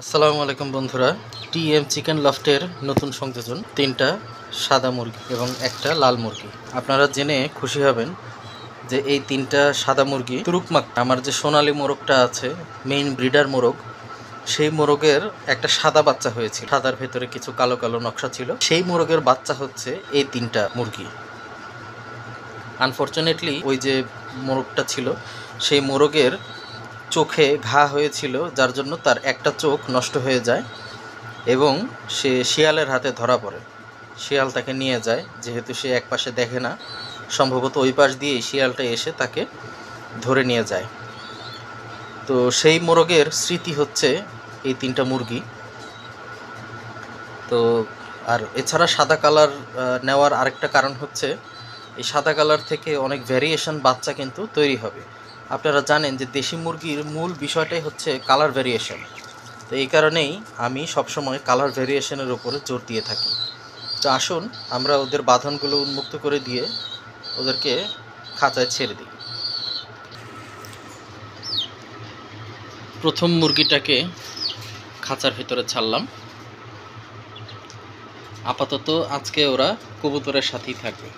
আসসালামু আলাইকুম বন্ধুরা, টিএম চিকেন লফটের নতুন সংযোজন 3টা সাদা মুরগি এবং একটা লাল মুরগি। আপনারা জেনে খুশি হবেন যে এই 3টা সাদা মুরগি তুরুকমাক, আমার যে সোনালী মোরগটা আছে, মেইন ব্রিডার মোরগ, সেই মোরগের একটা সাদা বাচ্চা হয়েছিল। সাদার ভেতরে কিছু কালো কালো নকশা ছিল। সেই মোরগের বাচ্চা হচ্ছে এই 3টা মুরগি। আনফরচুনেটলি ওই যে মোরগটা ছিল, সেই মোরগের চোখে ঘা হয়েছিল, যার জন্য তার একটা চোখ নষ্ট হয়ে যায় এবং সে শিয়ালের হাতে ধরা পড়ে। শিয়াল তাকে নিয়ে যায়, যেহেতু সে এক পাশে দেখে না, সম্ভবত ওই পাশ দিয়ে শিয়ালটা এসে তাকে ধরে নিয়ে যায়। তো সেই মোরগের স্মৃতি হচ্ছে এই 3টা মুরগি। তো আর এছাড়া সাদা কালার নেওয়ার আরেকটা কারণ হচ্ছে, এই সাদা কালার থেকে অনেক ভ্যারিয়েশন বাচ্চা কিন্তু তৈরি হবে। আপনারা জানেন যে দেশি মুরগির মূল বিষয়টাই হচ্ছে কালার ভ্যারিয়েশন। তো এই কারণেই আমি সবসময় কালার ভ্যারিয়েশনের উপরে জোর দিয়ে থাকি। তো আসুন আমরা ওদের বাঁধনগুলো উন্মুক্ত করে দিয়ে ওদেরকে খাঁচায় ছেড়ে দিই। প্রথম মুরগিটাকে খাঁচার ভিতরে ছাড়লাম। আপাতত আজকে ওরা কবুতরের সাথেই থাকবে।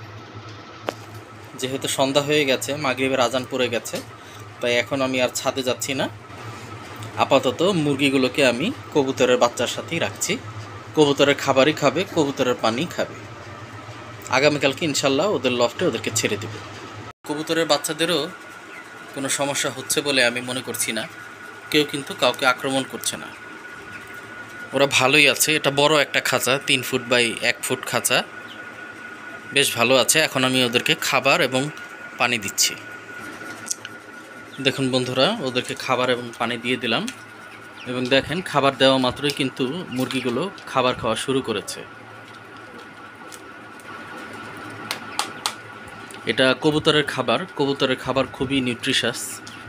যেহেতু সন্ধ্যা হয়ে গেছে, মাগরিবের আজান পড়ে গেছে, তাই এখন আমি আর ছাদে যাচ্ছি না। আপাতত মুরগিগুলোকে আমি কবুতরের বাচ্চার সাথেই রাখছি। কবুতরের খাবারই খাবে, কবুতরের পানি খাবে। আগামীকালকে ইনশাল্লাহ ওদের লফটে ওদেরকে ছেড়ে দেব। কবুতরের বাচ্চাদেরও কোনো সমস্যা হচ্ছে বলে আমি মনে করছি না। কেউ কিন্তু কাউকে আক্রমণ করছে না, ওরা ভালোই আছে। এটা বড় একটা খাঁচা, 3 ফুট বাই 1 ফুট খাঁচা, বেশ ভালো আছে। এখন আমি ওদেরকে খাবার এবং পানি দিচ্ছি। দেখুন বন্ধুরা, ওদেরকে খাবার এবং পানি দিয়ে দিলাম এবং দেখেন খাবার দেওয়া মাত্রই কিন্তু মুরগিগুলো খাবার খাওয়া শুরু করেছে। এটা কবুতরের খাবার। কবুতরের খাবার খুবই নিউট্রিশাস।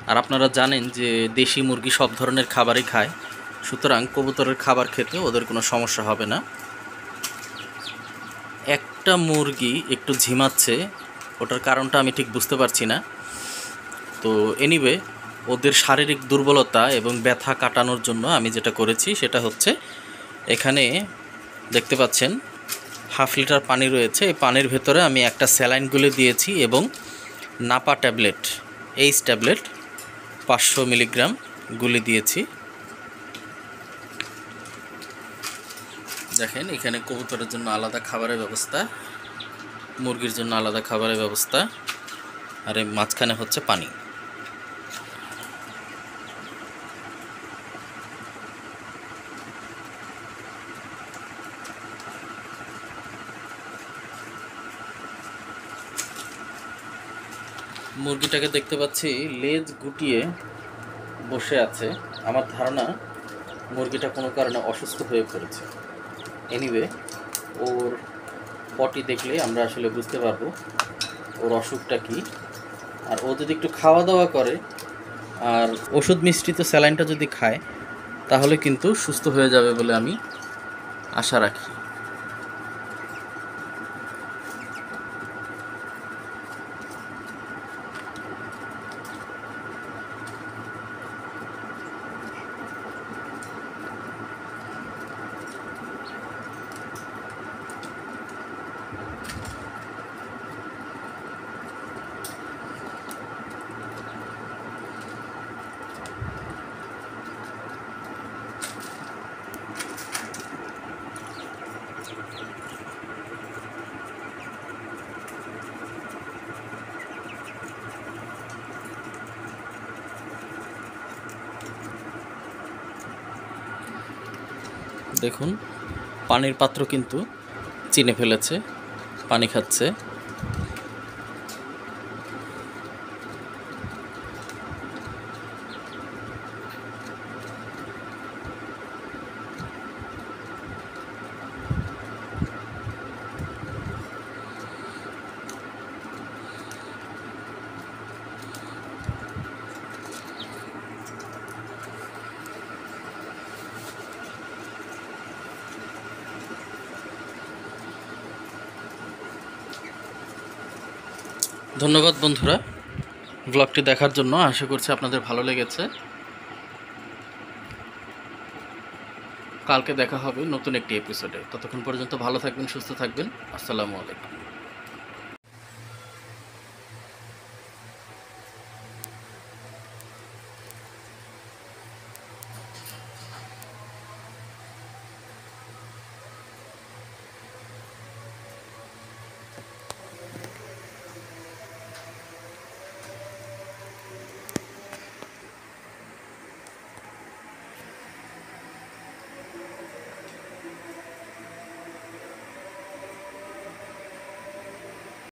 আর আপনারা জানেন যে দেশি মুরগি সব ধরনের খাবারই খায়, সুতরাং কবুতরের খাবার খেতে ওদের কোনো সমস্যা হবে না। একটা মুরগি একটু ঝিমাচ্ছে, ওটার কারণটা আমি ঠিক বুঝতে পারছি না। তো এনিওয়ে, ওদের শারীরিক দুর্বলতা এবং ব্যথা কাটানোর জন্য আমি যেটা করেছি সেটা হচ্ছে, এখানে দেখতে পাচ্ছেন হাফ লিটার পানি রয়েছে। এই পানির ভেতরে আমি একটা স্যালাইন গুলে দিয়েছি এবং Napa tablet, H tablet 500 milligram গুলে দিয়েছি। দেখেন এখানে কবুতরের জন্য আলাদা খাবারের ব্যবস্থা, মুরগির জন্য আলাদা খাবারের ব্যবস্থা, আর এই মাঝখানে হচ্ছে পানি। মুরগিটাকে দেখতে পাচ্ছি লেজ গুটিয়ে বসে আছে। আমার ধারণা মুরগিটা কোনো কারণে অসুস্থ হয়ে পড়েছে। এনিওয়ে, ওর পটি দেখলে আমরা আসলে বুঝতে পারবো ওর অসুখটা কী। আর ও যদি একটু খাওয়া দাওয়া করে আর ওষুধ মিশ্রিত স্যালাইনটা যদি খায়, তাহলে কিন্তু সুস্থ হয়ে যাবে বলে আমি আশা রাখি। দেখুন পানির পাত্র কিন্তু চিনে ফেলেছে, পানি খাচ্ছে। ধন্যবাদ বন্ধুরা ব্লগটি দেখার জন্য। আশা করছি আপনাদের ভালো লেগেছে। কালকে দেখা হবে নতুন একটি এপিসোডে। ততক্ষণ পর্যন্ত ভালো থাকবেন, সুস্থ থাকবেন। আসসালামু আলাইকুম।